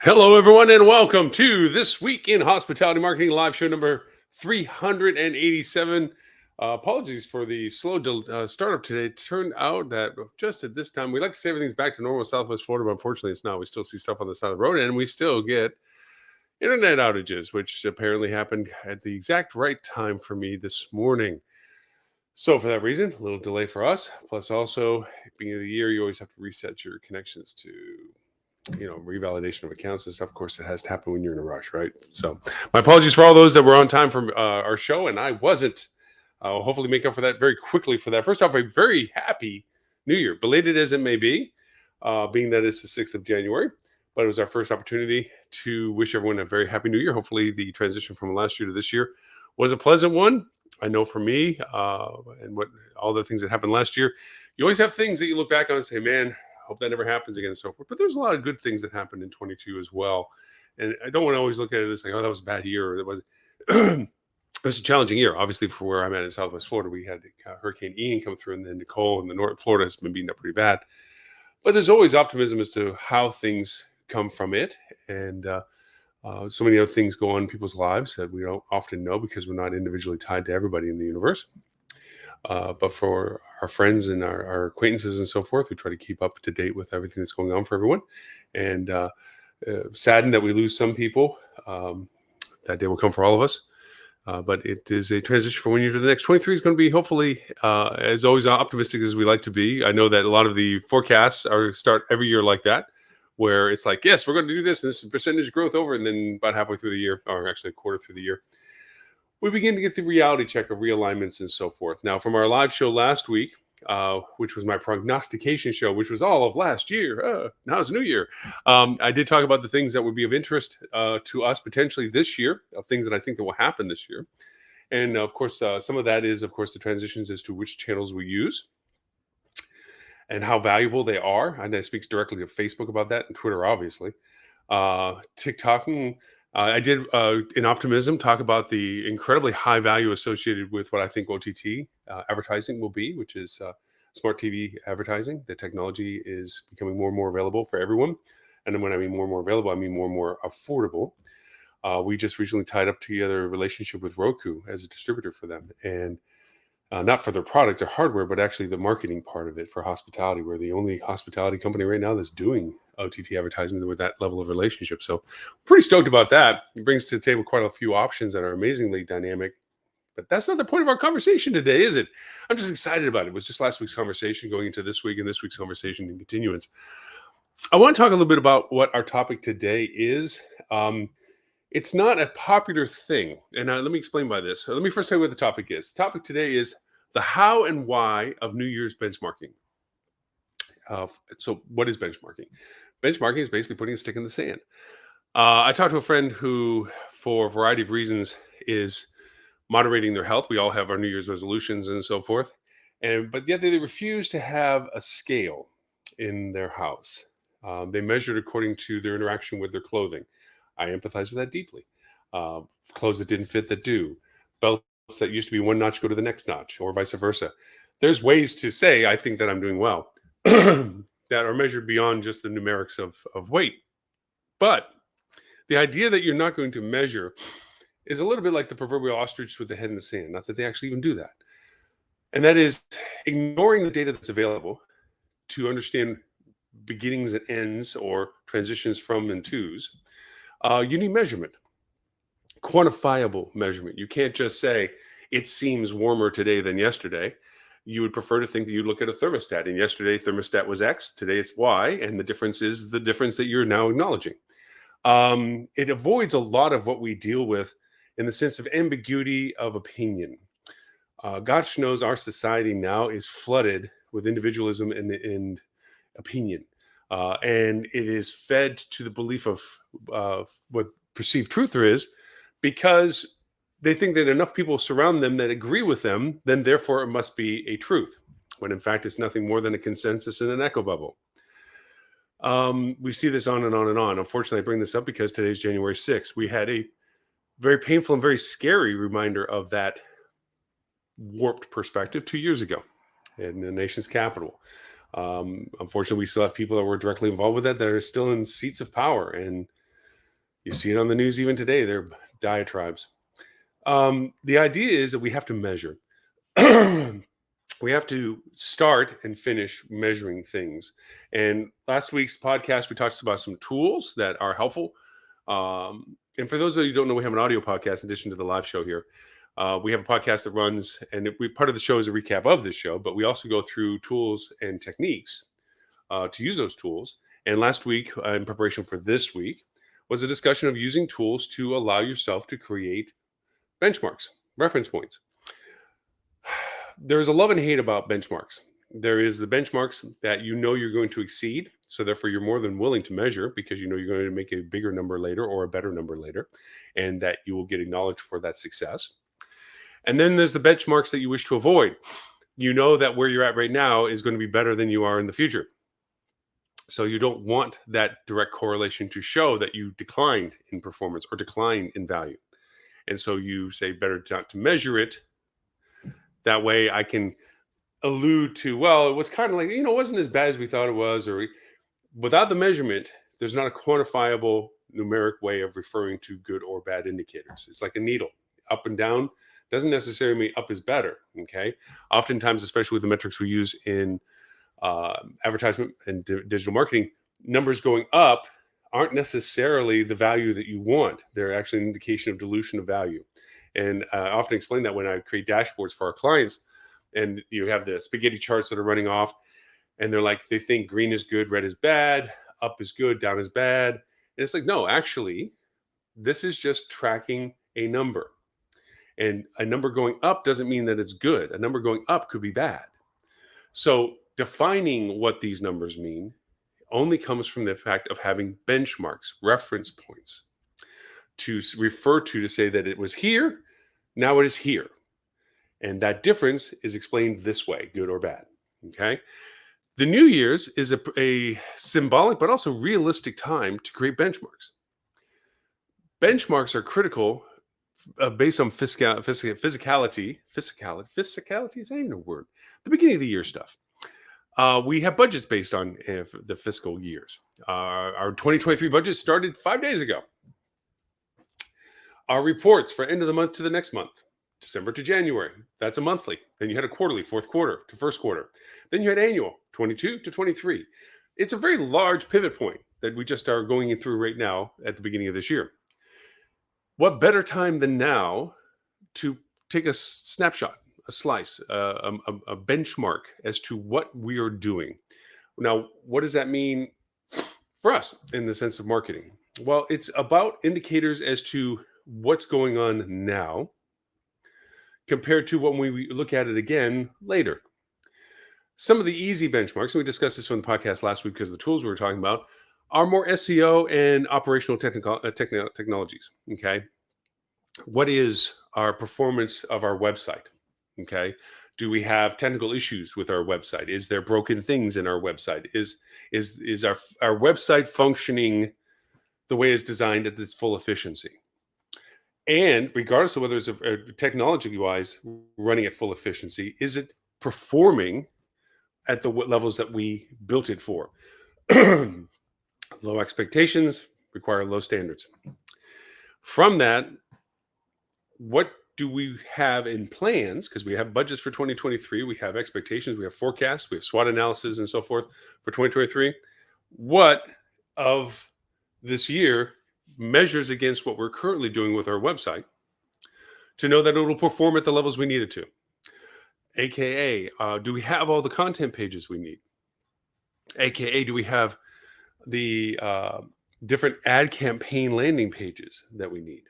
Hello, everyone, and welcome to This Week in Hospitality Marketing live show number 387. Apologies for the slow startup today. It turned out that just at this time, we like to say everything's back to normal in Southwest Florida, but unfortunately, it's not. We still see stuff on the side of the road, and we still get internet outages, which apparently happened at the exact right time for me this morning. So, for that reason, a little delay for us. Plus, also, beginning of the year, you always have to reset your connections to revalidation of accounts and stuff. Of course, it has to happen when you're in a rush, right? So my apologies for all those that were on time for our show and I wasn't. I'll hopefully make up for that very quickly for that. First off, a very happy new year, belated as it may be, being that it's the 6th of January, but it was our first opportunity to wish everyone a very happy new year. Hopefully the transition from last year to this year was a pleasant one. I know for me, and what all the things that happened last year, you always have things that you look back on and say, man, hope that never happens again and so forth. But there's a lot of good things that happened in 22 as well. And I don't want to always look at it as like, oh, that was a bad year, or that was it was a challenging year. Obviously, for where I'm at in Southwest Florida, we had Hurricane Ian come through, and then Nicole in the North Florida has been beaten up pretty bad. But there's always optimism as to how things come from it. And so many other things go on in people's lives that we don't often know because we're not individually tied to everybody in the universe. But for our friends and our acquaintances and so forth, we try to keep up to date with everything that's going on for everyone. And saddened that we lose some people. That day will come for all of us. But it is a transition from one year to the next. 23 is going to be hopefully, as always, optimistic as we like to be. I know that a lot of the forecasts start every year like that, where it's like, yes, we're going to do this, and this percentage growth over, and then about halfway through the year, or actually a quarter through the year, we begin to get the reality check of realignments and so forth. Now, from our live show last week, which was my prognostication show, which was all of last year, now it's new year, I did talk about the things that would be of interest to us potentially this year, of things that I think that will happen this year. And of course, some of that is, of course, the transitions as to which channels we use and how valuable they are. And that speaks directly to Facebook about that, and Twitter, obviously. TikTok, I did, in optimism, talk about the incredibly high value associated with what I think OTT advertising will be, which is smart TV advertising. The technology is becoming more and more available for everyone. And then when I mean more and more available, I mean more and more affordable. We just recently tied up together a relationship with Roku as a distributor for them. And not for their products or hardware, but actually the marketing part of it for hospitality. We're the only hospitality company right now that's doing OTT advertisement with that level of relationship. So pretty stoked about that. It brings to the table quite a few options that are amazingly dynamic. But that's not the point of our conversation today, is it? I'm just excited about it. It was just last week's conversation going into this week, and this week's conversation in continuance. I want to talk a little bit about what our topic today is. It's not a popular thing. And let me explain by this. So let me first tell you what the topic is. The topic today is the how and why of New Year's benchmarking. So what is benchmarking? Benchmarking is basically putting a stick in the sand. I talked to a friend who, for a variety of reasons, is moderating their health. We all have our New Year's resolutions and so forth. But yet they refuse to have a scale in their house. They measure it according to their interaction with their clothing. I empathize with that deeply. Clothes that didn't fit that do. Belts that used to be one notch go to the next notch, or vice versa. There's ways to say, I think that I'm doing well, that are measured beyond just the numerics of weight. But the idea that you're not going to measure is a little bit like the proverbial ostrich with the head in the sand. Not that they actually even do that. And that is ignoring the data that's available to understand beginnings and ends or transitions from and tos. You need measurement, quantifiable measurement. You can't just say it seems warmer today than yesterday. You would prefer to think that you look at a thermostat, and yesterday thermostat was X, today it's Y, and the difference is the difference that you're now acknowledging. It avoids a lot of what we deal with in the sense of ambiguity of opinion. Gosh knows our society now is flooded with individualism and opinion. And it is fed to the belief of what perceived truth there is, because they think that enough people surround them that agree with them, then therefore it must be a truth, when in fact it's nothing more than a consensus in an echo bubble. We see this on and on and on. Unfortunately, I bring this up because today's January 6th. We had a very painful and very scary reminder of that warped perspective 2 years ago in the nation's capital. Unfortunately, we still have people that were directly involved with that are still in seats of power. And You see it on the news even today. There are diatribes. The idea is that we have to measure. We have to start and finish measuring things. And last week's podcast, we talked about some tools that are helpful. And for those of you who don't know, we have an audio podcast in addition to the live show here. We have a podcast that runs, and part of the show is a recap of this show, but we also go through tools and techniques to use those tools. And last week, in preparation for this week, was a discussion of using tools to allow yourself to create benchmarks, reference points. There's a love and hate about benchmarks. There is the benchmarks that you know you're going to exceed. So therefore, you're more than willing to measure because you know you're going to make a bigger number later or a better number later, and that you will get acknowledged for that success. And then there's the benchmarks that you wish to avoid. You know that where you're at right now is going to be better than you are in the future. So you don't want that direct correlation to show that you declined in performance or declined in value. And so you say better not to measure it. That way I can allude to, well, it was kind of like, it wasn't as bad as we thought it was, or without the measurement, there's not a quantifiable numeric way of referring to good or bad indicators. It's like a needle, up and down doesn't necessarily mean up is better. Okay. Oftentimes, especially with the metrics we use in advertisement and digital marketing, numbers going up aren't necessarily the value that you want. They're actually an indication of dilution of value. And I often explain that when I create dashboards for our clients, and you have the spaghetti charts that are running off, and they're like, they think green is good, red is bad, up is good, down is bad. And it's like, no, actually, this is just tracking a number. And a number going up doesn't mean that it's good. A number going up could be bad. So defining what these numbers mean only comes from the fact of having benchmarks, reference points to refer to say that it was here, now it is here. And that difference is explained this way, good or bad. Okay. The New Year's is a symbolic but also realistic time to create benchmarks. Benchmarks are critical based on physicality. Physicality is not even a word. The beginning of the year stuff. We have budgets based on the fiscal years. Our 2023 budget started 5 days ago. Our reports for end of the month to the next month, December to January, that's a monthly. Then you had a quarterly, fourth quarter to first quarter. Then you had annual, 22 to 23. It's a very large pivot point that we just are going through right now at the beginning of this year. What better time than now to take a snapshot, a slice, a benchmark as to what we are doing. Now, what does that mean for us in the sense of marketing? Well, it's about indicators as to what's going on now compared to when we look at it again later. Some of the easy benchmarks, and we discussed this from the podcast last week because of the tools we were talking about, are more SEO and operational technologies. Okay. What is our performance of our website? Okay. Do we have technical issues with our website? Is there broken things in our website? Is our website functioning the way it's designed at its full efficiency? And regardless of whether it's technology-wise running at full efficiency, is it performing at the levels that we built it for? Low expectations require low standards. From that, what do we have in plans? Because we have budgets for 2023, we have expectations, we have forecasts, we have SWOT analysis and so forth for 2023. What of this year measures against what we're currently doing with our website to know that it will perform at the levels we need it to? AKA, do we have all the content pages we need? AKA, do we have the different ad campaign landing pages that we need?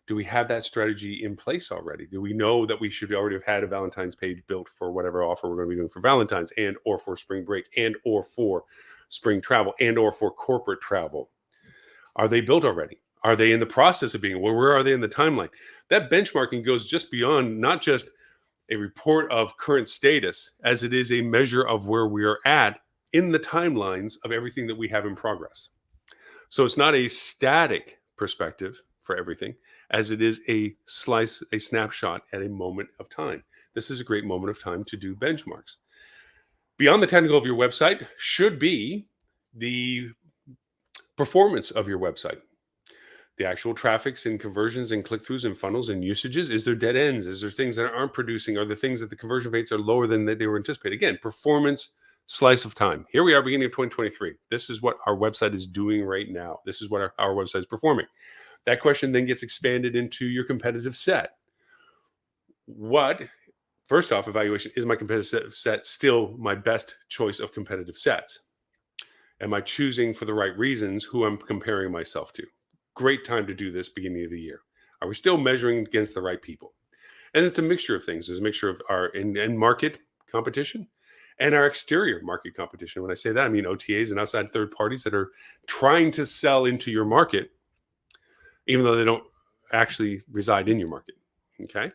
Do we have that strategy in place already? Do we know that we should already have had a Valentine's page built for whatever offer we're going to be doing for Valentine's and or for spring break and or for spring travel and or for corporate travel? Are they built already? Are they in the process of being? Where are they in the timeline? That benchmarking goes just beyond not just a report of current status, as it is a measure of where we are at in the timelines of everything that we have in progress. So it's not a static perspective for everything, as it is a slice, a snapshot at a moment of time. This is a great moment of time to do benchmarks. Beyond the technical of your website should be the performance of your website. The actual traffics and conversions and click-throughs and funnels and usages. Is there dead ends? Is there things that aren't producing? Are the things that the conversion rates are lower than they were anticipated? Again, performance slice of time. Here we are, beginning of 2023. This is what our website is doing right now. This is what our website is performing. That question then gets expanded into your competitive set. What, first off, evaluation, is my competitive set still my best choice of competitive sets? Am I choosing for the right reasons who I'm comparing myself to? Great time to do this beginning of the year. Are we still measuring against the right people? And it's a mixture of things. There's a mixture of our in market competition and our exterior market competition. When I say that, I mean OTAs and outside third parties that are trying to sell into your market, even though they don't actually reside in your market. Okay.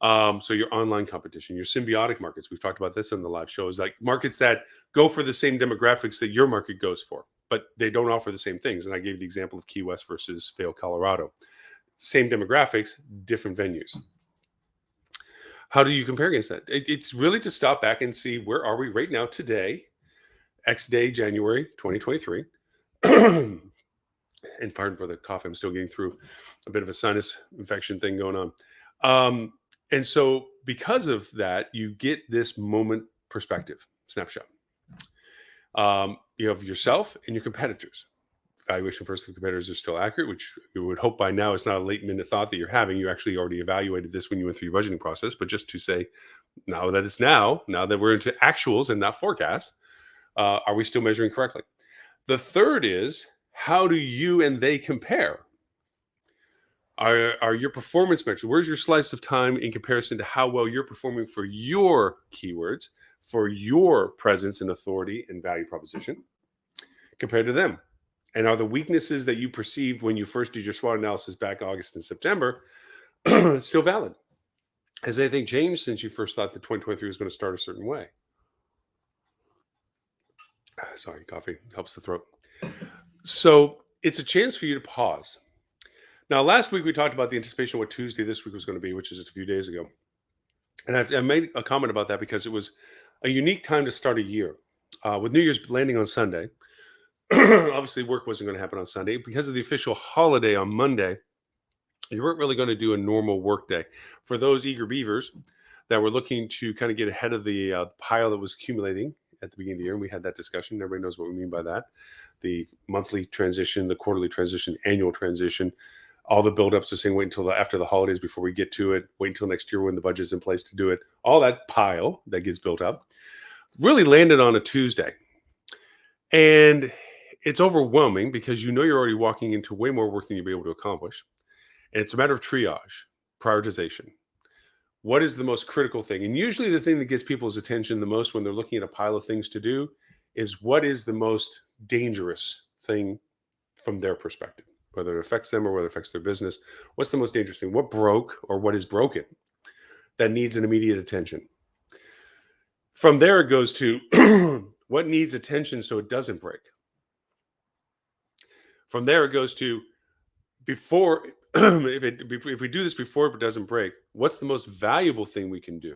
So your online competition, your symbiotic markets, we've talked about this on the live shows, like markets that go for the same demographics that your market goes for, but they don't offer the same things. And I gave the example of Key West versus Vail, Colorado. Same demographics, different venues. How do you compare against that? It's really to stop back and see, where are we right now today, X day, January 2023. And pardon for the cough, I'm still getting through a bit of a sinus infection thing going on. And so because of that, you get this moment perspective snapshot. You have yourself and your competitors. Evaluation first of the competitors is still accurate, which you would hope by now it's not a late minute thought that you're having. You actually already evaluated this when you went through your budgeting process. But just to say, now that we're into actuals and not forecasts, are we still measuring correctly? The third is, how do you and they compare? Are your performance metrics, where's your slice of time in comparison to how well you're performing for your keywords, for your presence and authority and value proposition compared to them? And are the weaknesses that you perceived when you first did your SWOT analysis back August and September still valid? Has anything changed since you first thought that 2023 was going to start a certain way? Sorry, coffee helps the throat. So it's a chance for you to pause. Now, last week we talked about the anticipation of what Tuesday this week was going to be, which is a few days ago. And I made a comment about that because it was a unique time to start a year. With New Year's landing on Sunday, obviously work wasn't going to happen on Sunday. Because of the official holiday on Monday, you weren't really going to do a normal work day. For those eager beavers that were looking to kind of get ahead of the pile that was accumulating at the beginning of the year, and we had that discussion. Everybody knows what we mean by that. The monthly transition, the quarterly transition, annual transition, all the buildups of saying wait until after the holidays before we get to it, wait until next year when the budget's in place to do it. All that pile that gets built up really landed on a Tuesday. And it's overwhelming because you know you're already walking into way more work than you'll be able to accomplish. And it's a matter of triage, prioritization. What is the most critical thing? And usually the thing that gets people's attention the most when they're looking at a pile of things to do is what is the most dangerous thing from their perspective, whether it affects them or whether it affects their business. What's the most dangerous thing? What broke or what is broken that needs an immediate attention? From there, it goes to what needs attention so it doesn't break. From there, it goes to before, if we do this before it doesn't break, what's the most valuable thing we can do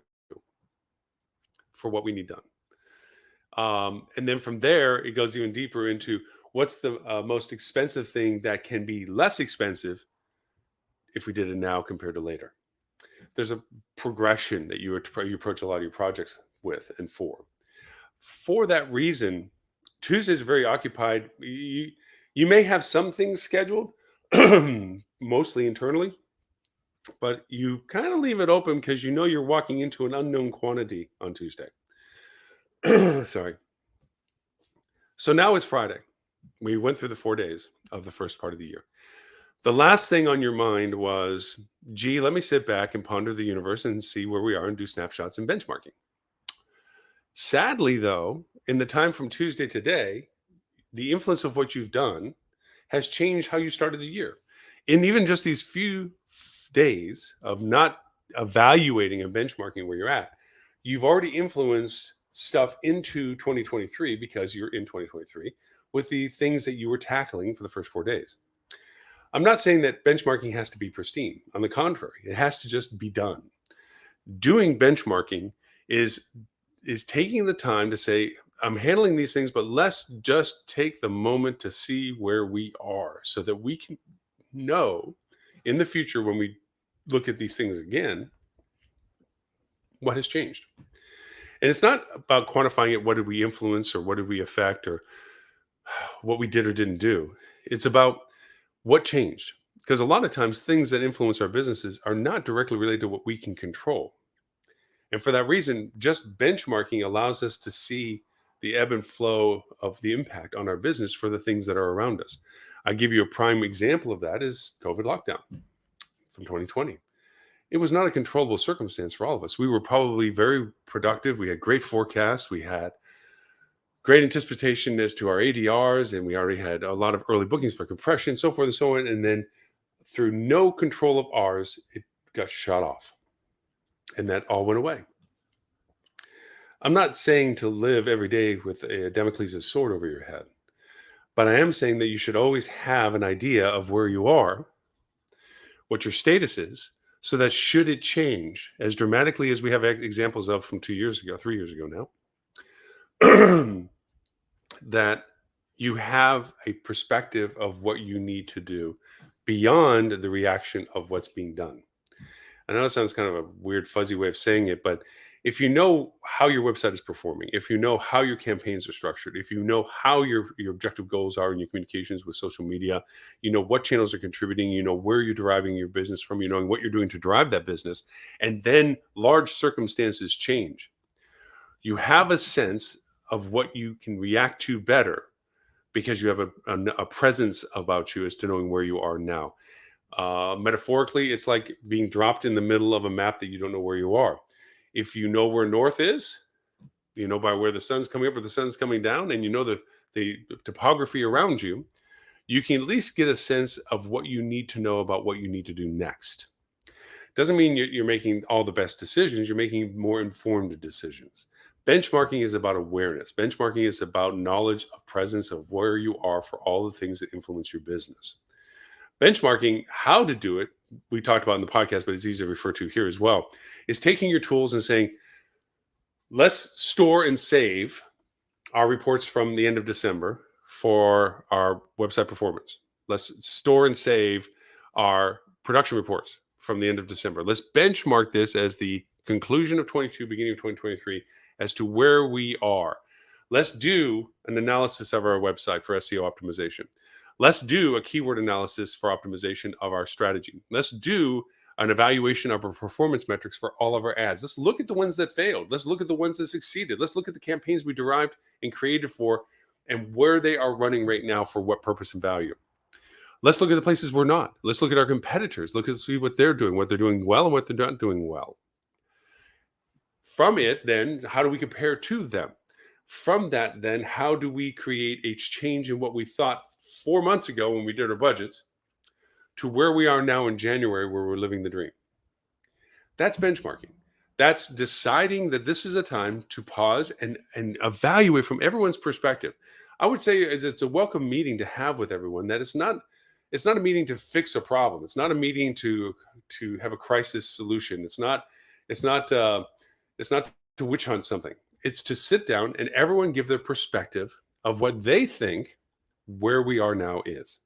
for what we need done? And then from there, it goes even deeper into what's the most expensive thing that can be less expensive if we did it now compared to later. There's a progression that you approach a lot of your projects with and for. For that reason, Tuesday's very occupied. You may have some things scheduled, mostly internally, but you kind of leave it open because you know you're walking into an unknown quantity on Tuesday. Sorry. So now it's Friday. We went through the 4 days of the first part of the year. The last thing on your mind was, gee, let me sit back and ponder the universe and see where we are and do snapshots and benchmarking. Sadly, though, in the time from Tuesday to today, the influence of what you've done has changed how you started the year. In even just these few days of not evaluating and benchmarking where you're at, you've already influenced stuff into 2023 because you're in 2023 with the things that you were tackling for the first 4 days. I'm not saying that benchmarking has to be pristine. On the contrary, it has to just be done. Doing benchmarking is taking the time to say, I'm handling these things, but let's just take the moment to see where we are so that we can know in the future when we look at these things again, what has changed. And it's not about quantifying it, what did we influence or what did we affect or what we did or didn't do. It's about what changed. Because a lot of times things that influence our businesses are not directly related to what we can control. And for that reason, just benchmarking allows us to see the ebb and flow of the impact on our business for the things that are around us. I give you a prime example of that is COVID lockdown from 2020. It was not a controllable circumstance for all of us. We were probably very productive. We had great forecasts. We had great anticipation as to our ADRs, and we already had a lot of early bookings for compression, so forth and so on. And then through no control of ours, it got shut off. And that all went away. I'm not saying to live every day with a Damocles' sword over your head, but I am saying that you should always have an idea of where you are, what your status is, so that should it change as dramatically as we have examples of from 2 years ago, 3 years ago now, that you have a perspective of what you need to do beyond the reaction of what's being done. I know it sounds kind of a weird, fuzzy way of saying it, but if you know how your website is performing, if you know how your campaigns are structured, if you know how your objective goals are in your communications with social media, you know what channels are contributing, you know where you're deriving your business from, you know what you're doing to drive that business, and then large circumstances change. You have a sense of what you can react to better because you have a presence about you as to knowing where you are now. Metaphorically, it's like being dropped in the middle of a map that you don't know where you are. If you know where north is, you know by where the sun's coming up or the sun's coming down, and you know the topography around you, you can at least get a sense of what you need to know about what you need to do next. Doesn't mean you're making all the best decisions. You're making more informed decisions. Benchmarking is about awareness. Benchmarking is about knowledge of presence of where you are for all the things that influence your business. Benchmarking, how to do it, we talked about in the podcast, but it's easy to refer to here as well, is taking your tools and saying, let's store and save our reports from the end of December for our website performance. Let's store and save our production reports from the end of December. Let's benchmark this as the conclusion of 22, beginning of 2023, as to where we are. Let's do an analysis of our website for SEO optimization. Let's do a keyword analysis for optimization of our strategy. Let's do an evaluation of our performance metrics for all of our ads. Let's look at the ones that failed. Let's look at the ones that succeeded. Let's look at the campaigns we derived and created for and where they are running right now for what purpose and value. Let's look at the places we're not. Let's look at our competitors. Look and see what they're doing well and what they're not doing well. From it, then, how do we compare to them? From that, then, how do we create a change in what we thought 4 months ago when we did our budgets to where we are now in January where we're living the dream? That's benchmarking. That's deciding that this is a time to pause and evaluate from everyone's perspective. I would say it's a welcome meeting to have with everyone, that it's not a meeting to fix a problem. It's not a meeting to have a crisis solution. It's not to witch hunt something. It's to sit down and everyone give their perspective of what they think where we are now is.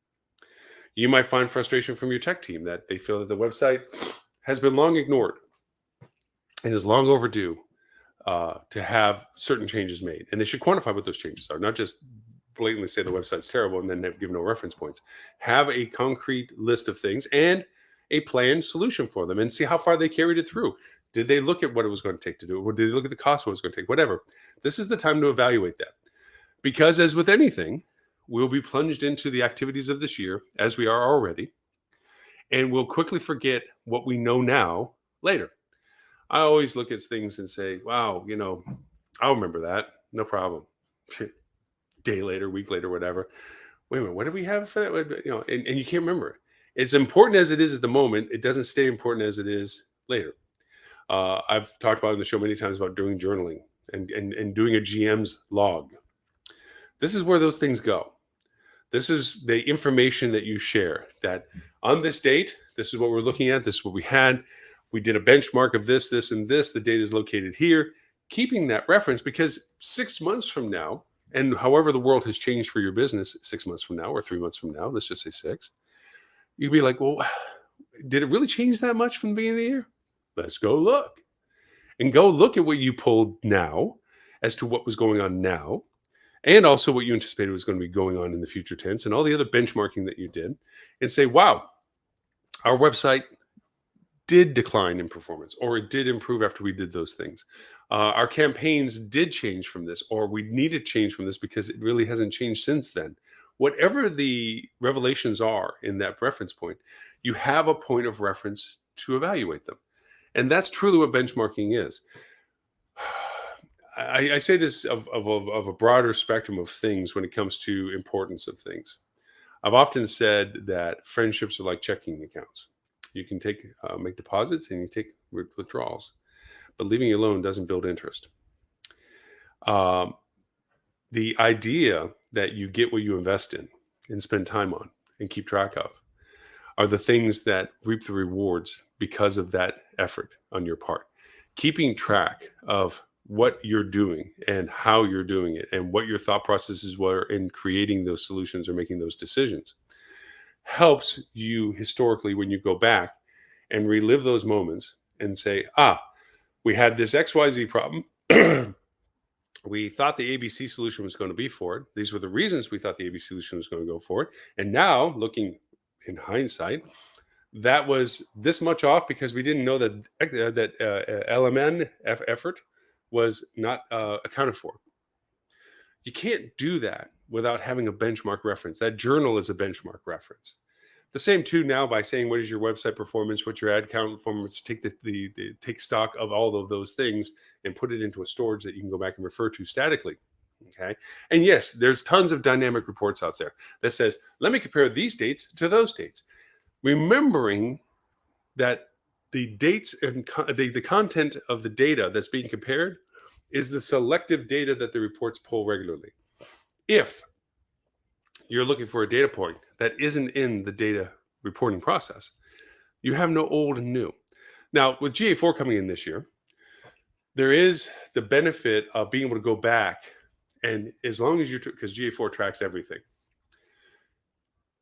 You might find frustration from your tech team that they feel that the website has been long ignored and is long overdue to have certain changes made. And they should quantify what those changes are, not just blatantly say the website's terrible and then give no reference points. Have a concrete list of things and a planned solution for them and see how far they carried it through. Did they look at what it was going to take to do it? Or did they look at the cost what it was going to take? Whatever. This is the time to evaluate that. Because as with anything, we'll be plunged into the activities of this year, as we are already, and we'll quickly forget what we know now later. I always look at things and say, wow, I'll remember that. No problem. Day later, week later, whatever. Wait a minute, what did we have for that? And you can't remember it. As important as it is at the moment, it doesn't stay important as it is later. I've talked about in the show many times about doing journaling and doing a GM's log. This is where those things go. This is the information that you share, that on this date, this is what we're looking at. This is what we had. We did a benchmark of this, this, and this. The data is located here. Keeping that reference, because 6 months from now, and however the world has changed for your business 6 months from now or 3 months from now, let's just say 6, You'd be like, well, did it really change that much from the beginning of the year? Let's go look and go look at what you pulled now as to what was going on now, and also what you anticipated was going to be going on in the future tense, and all the other benchmarking that you did, and say, wow, our website did decline in performance, or it did improve after we did those things. Our campaigns did change from this, or we needed change from this because it really hasn't changed since then. Whatever the revelations are in that reference point, you have a point of reference to evaluate them. And that's truly what benchmarking is. I say this of a broader spectrum of things when it comes to importance of things. I've often said that friendships are like checking accounts. You can make deposits and you take withdrawals, but leaving it alone doesn't build interest. Um, the idea that you get what you invest in and spend time on and keep track of are the things that reap the rewards because of that effort on your part. Keeping track of what you're doing and how you're doing it and what your thought processes were in creating those solutions or making those decisions helps you historically when you go back and relive those moments and say, we had this XYZ problem. We thought the ABC solution was going to be for it. These were the reasons we thought the ABC solution was going to go for it. And now, looking in hindsight, that was this much off because we didn't know that LMN effort was not accounted for. You can't do that without having a benchmark reference. That journal is a benchmark reference. The same too now by saying what is your website performance, what's your ad count performance, take take stock of all of those things and put it into a storage that you can go back and refer to statically. Okay. And yes, there's tons of dynamic reports out there that says, let me compare these dates to those dates. Remembering that the dates and the content of the data that's being compared is the selective data that the reports pull regularly. If you're looking for a data point that isn't in the data reporting process, you have no old and new. Now, with GA4 coming in this year, there is the benefit of being able to go back, and as long as because GA4 tracks everything,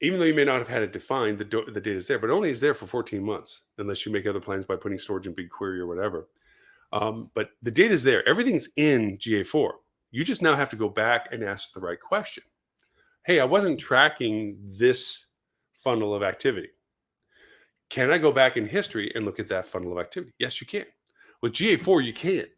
even though you may not have had it defined, the data is there, but only is there for 14 months, unless you make other plans by putting storage in BigQuery or whatever. But the data is there. Everything's in GA4. You just now have to go back and ask the right question. Hey, I wasn't tracking this funnel of activity. Can I go back in history and look at that funnel of activity? Yes, you can. With GA4, you can't.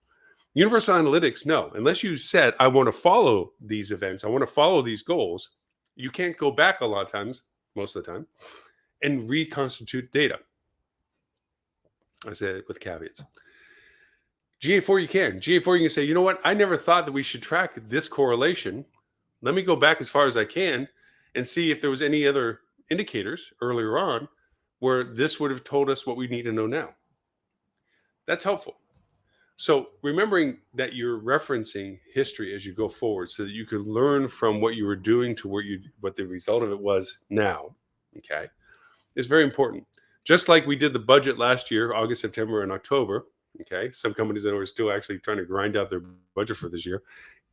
Universal Analytics, no. Unless you said, I want to follow these events, I want to follow these goals, you can't go back a lot of times, most of the time, and reconstitute data. I said it with caveats. GA4, you can. GA4, you can say, you know what? I never thought that we should track this correlation. Let me go back as far as I can and see if there was any other indicators earlier on where this would have told us what we need to know now. That's helpful. So remembering that you're referencing history as you go forward so that you can learn from what you were doing to what the result of it was now, okay, is very important. Just like we did the budget last year, August, September, and October, okay, some companies that are still actually trying to grind out their budget for this year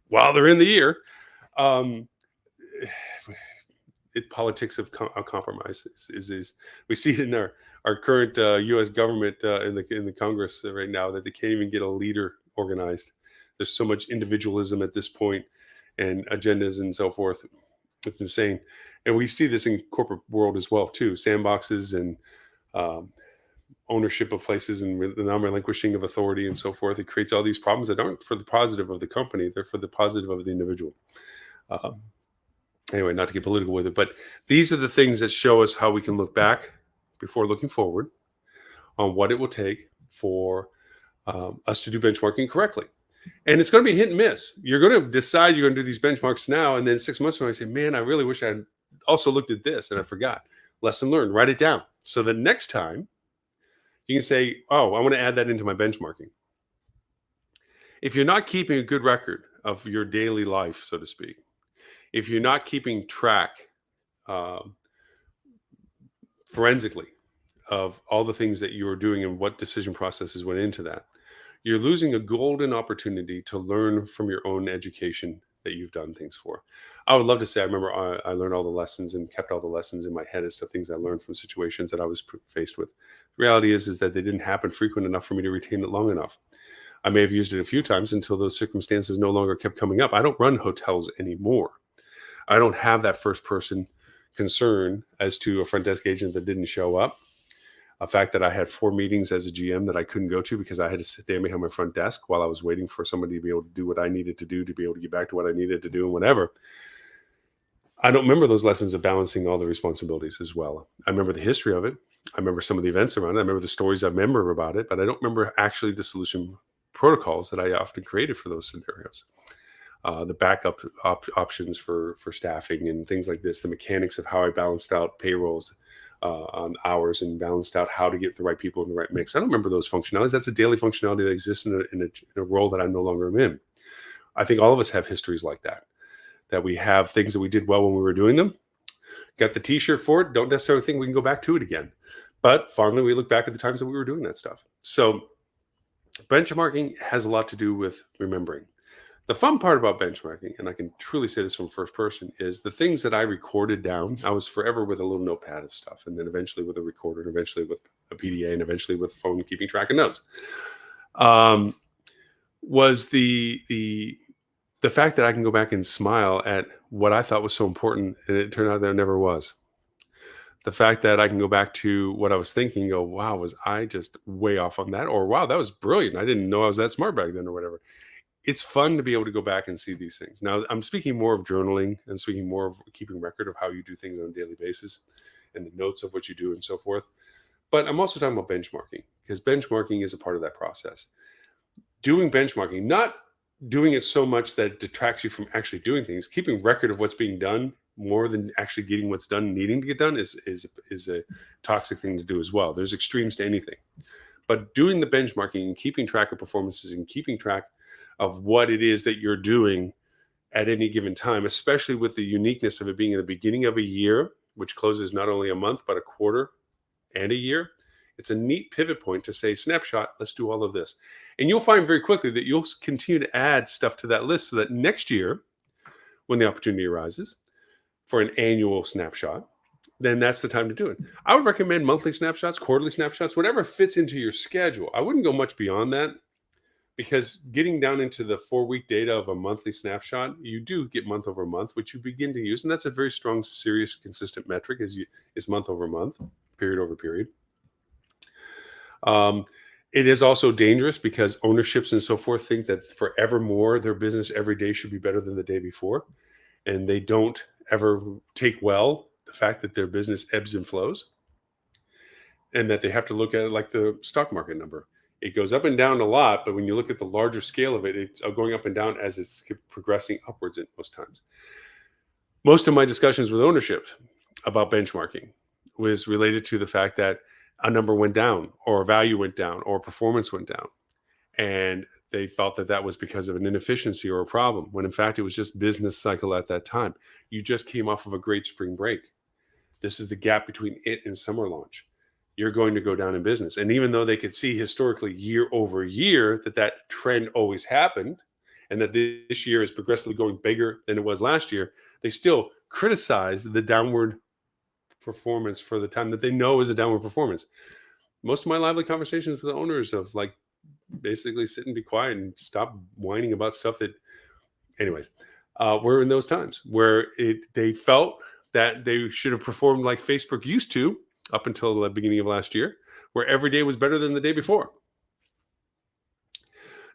while they're in the year. Politics of compromise is we see it in our current U.S. government in the Congress right now that they can't even get a leader organized. There's so much individualism at this point and agendas and so forth. It's insane, and we see this in corporate world as well too. Sandboxes and ownership of places and the non-relinquishing of authority and so forth. It creates all these problems that aren't for the positive of the company; they're for the positive of the individual. Anyway, not to get political with it, but these are the things that show us how we can look back before looking forward on what it will take for us to do benchmarking correctly. And it's going to be hit and miss. You're going to decide you're going to do these benchmarks now, and then 6 months from now, I say, man, I really wish I had also looked at this and I forgot. Lesson learned, write it down. So the next time you can say, oh, I want to add that into my benchmarking. If you're not keeping a good record of your daily life, so to speak, if you're not keeping track forensically of all the things that you are doing and what decision processes went into that, you're losing a golden opportunity to learn from your own education that you've done things for. I would love to say I remember I learned all the lessons and kept all the lessons in my head as to things I learned from situations that I was faced with. The reality is that they didn't happen frequent enough for me to retain it long enough. I may have used it a few times until those circumstances no longer kept coming up. I don't run hotels anymore. I don't have that first person concern as to a front desk agent that didn't show up. A fact that I had 4 meetings as a GM that I couldn't go to because I had to sit down behind my front desk while I was waiting for somebody to be able to do what I needed to do to be able to get back to what I needed to do and whatever. I don't remember those lessons of balancing all the responsibilities as well. I remember the history of it. I remember some of the events around it. I remember the stories I remember about it, but I don't remember actually the solution protocols that I often created for those scenarios. The backup options for staffing and things like this, the mechanics of how I balanced out payrolls on hours and balanced out how to get the right people in the right mix. I don't remember those functionalities. That's a daily functionality that exists in a role that I no longer am in. I think all of us have histories like that we have things that we did well when we were doing them, got the t-shirt for it, don't necessarily think we can go back to it again. But fondly, we look back at the times that we were doing that stuff. So benchmarking has a lot to do with remembering. The fun part about benchmarking, and I can truly say this from first person, is the things that I recorded down. I was forever with a little notepad of stuff, and then eventually with a recorder, and eventually with a PDA, and eventually with a phone keeping track of notes. Was the fact that I can go back and smile at what I thought was so important, and it turned out that it never was. The fact that I can go back to what I was thinking and go, wow, was I just way off on that? Or wow, that was brilliant. I didn't know I was that smart back then or whatever. It's fun to be able to go back and see these things. Now, I'm speaking more of journaling and speaking more of keeping record of how you do things on a daily basis and the notes of what you do and so forth. But I'm also talking about benchmarking because benchmarking is a part of that process. Doing benchmarking, not doing it so much that it detracts you from actually doing things, keeping record of what's being done more than actually getting what's done, needing to get done is a toxic thing to do as well. There's extremes to anything. But doing the benchmarking and keeping track of performances and keeping track of what it is that you're doing at any given time, especially with the uniqueness of it being in the beginning of a year, which closes not only a month, but a quarter and a year. It's a neat pivot point to say, snapshot, let's do all of this. And you'll find very quickly that you'll continue to add stuff to that list so that next year, when the opportunity arises for an annual snapshot, then that's the time to do it. I would recommend monthly snapshots, quarterly snapshots, whatever fits into your schedule. I wouldn't go much beyond that. Because getting down into the 4-week data of a monthly snapshot, you do get month over month, which you begin to use. And that's a very strong, serious, consistent metric is month over month, period over period. It is also dangerous because ownerships and so forth think that forevermore, their business every day should be better than the day before. And they don't ever take well the fact that their business ebbs and flows and that they have to look at it like the stock market number. It goes up and down a lot, but when you look at the larger scale of it, it's going up and down as it's progressing upwards at most times. Most of my discussions with ownership about benchmarking was related to the fact that a number went down or a value went down or performance went down. And they felt that that was because of an inefficiency or a problem, when in fact, it was just business cycle at that time. You just came off of a great spring break. This is the gap between it and summer launch. You're going to go down in business. And even though they could see historically year over year that trend always happened and that this year is progressively going bigger than it was last year, they still criticize the downward performance for the time that they know is a downward performance. Most of my lively conversations with owners of like basically sit and be quiet and stop whining about stuff that, anyways, we're in those times where they felt that they should have performed like Facebook used to, up until the beginning of last year, where every day was better than the day before.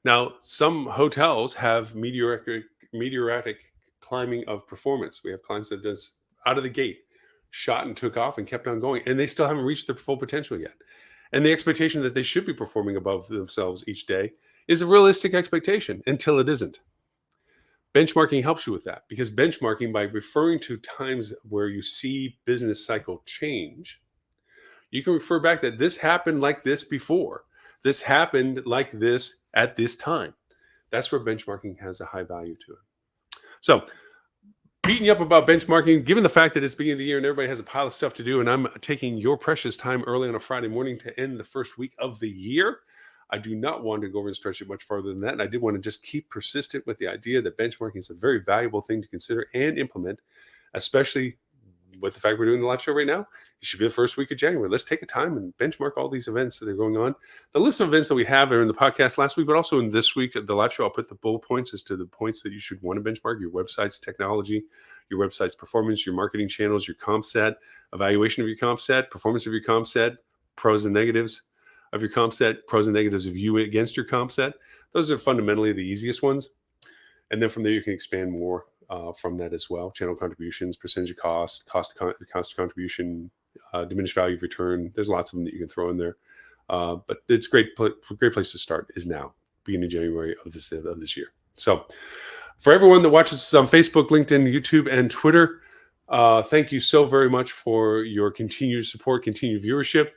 Now, some hotels have meteoritic climbing of performance. We have clients that does out of the gate, shot and took off and kept on going, and they still haven't reached their full potential yet. And the expectation that they should be performing above themselves each day is a realistic expectation until it isn't. Benchmarking helps you with that because benchmarking, by referring to times where you see business cycle change, you can refer back that this happened like this before. This happened like this at this time. That's where benchmarking has a high value to it. So, beating you up about benchmarking, given the fact that it's beginning of the year and everybody has a pile of stuff to do, and I'm taking your precious time early on a Friday morning to end the first week of the year, I do not want to go over and stretch it much farther than that. And I did want to just keep persistent with the idea that benchmarking is a very valuable thing to consider and implement, especially with the fact we're doing the live show right now. It should be the first week of January. Let's take a time and benchmark all these events that are going on. The list of events that we have are in the podcast last week, but also in this week at the live show. I'll put the bullet points as to the points that you should want to benchmark: your website's technology, your website's performance, your marketing channels, your comp set, evaluation of your comp set, performance of your comp set, pros and negatives of your comp set, pros and negatives of you against your comp set. Those are fundamentally the easiest ones. And then from there, you can expand more from that as well. Channel contributions, percentage of cost contribution, diminished value of return. There's lots of them that you can throw in there. But it's great place to start is now, beginning of January of this year. So for everyone that watches us on Facebook, LinkedIn, YouTube, and Twitter, thank you so very much for your continued support, continued viewership.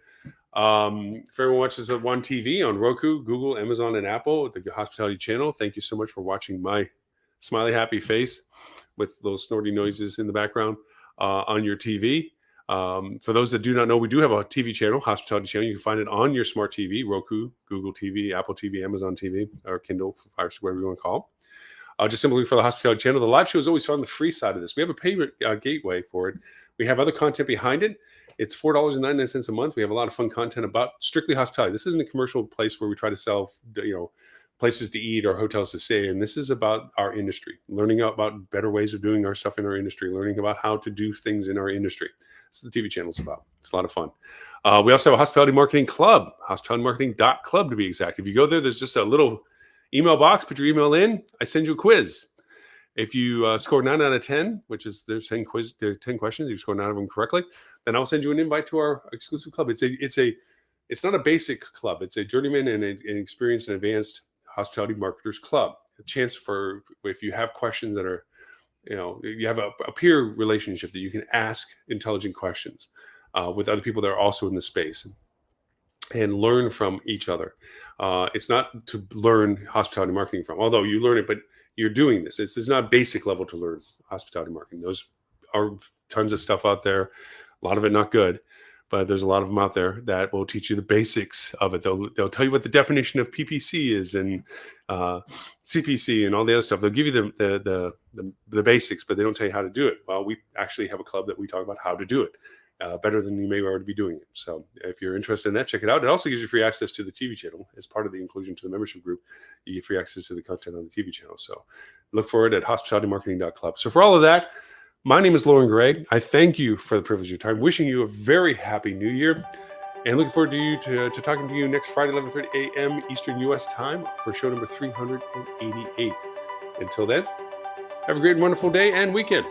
For everyone watches us on TV, on Roku, Google, Amazon, and Apple, the hospitality channel, thank you so much for watching my smiley happy face with those snorty noises in the background on your TV. For those that do not know, we do have a TV channel, hospitality channel. You can find it on your smart TV, Roku, Google TV, Apple TV, Amazon TV, or Kindle, Fire Stick, whatever you want to call it. Just simply for the hospitality channel. The live show is always on the free side of this. We have a payment gateway for it. We have other content behind it. It's $4.99 a month. We have a lot of fun content about strictly hospitality. This isn't a commercial place where we try to sell, places to eat or hotels to stay. And this is about our industry, learning about better ways of doing our stuff in our industry, learning about how to do things in our industry. That's what the TV channel is about. It's a lot of fun. We also have a hospitality marketing club, hospitalitymarketing.club to be exact. If you go there, there's just a little email box, put your email in. I send you a quiz. If you score 9 out of 10, which is there's 10 questions, you score 9 of them correctly, then I'll send you an invite to our exclusive club. It's not a basic club. It's a journeyman and an experienced and advanced hospitality marketers club. A chance for, if you have questions that are, you have a peer relationship that you can ask intelligent questions with other people that are also in the space and learn from each other. It's not to learn hospitality marketing from, although you learn it, but you're doing this. It's not basic level to learn hospitality marketing. Those are tons of stuff out there. A lot of it not good, but there's a lot of them out there that will teach you the basics of it. They'll tell you what the definition of PPC is and CPC and all the other stuff. They'll give you the basics, but they don't tell you how to do it. Well, we actually have a club that we talk about how to do it better than you may already be doing it. So if you're interested in that, check it out. It also gives you free access to the TV channel as part of the inclusion to the membership group. You get free access to the content on the TV channel. So look for it at hospitalitymarketing.club. So for all of that, my name is Loren Gray. I thank you for the privilege of your time. Wishing you a very happy New Year, and looking forward to talking to you next Friday, 11:30 a.m. Eastern U.S. time for show number 388. Until then, have a great and wonderful day and weekend.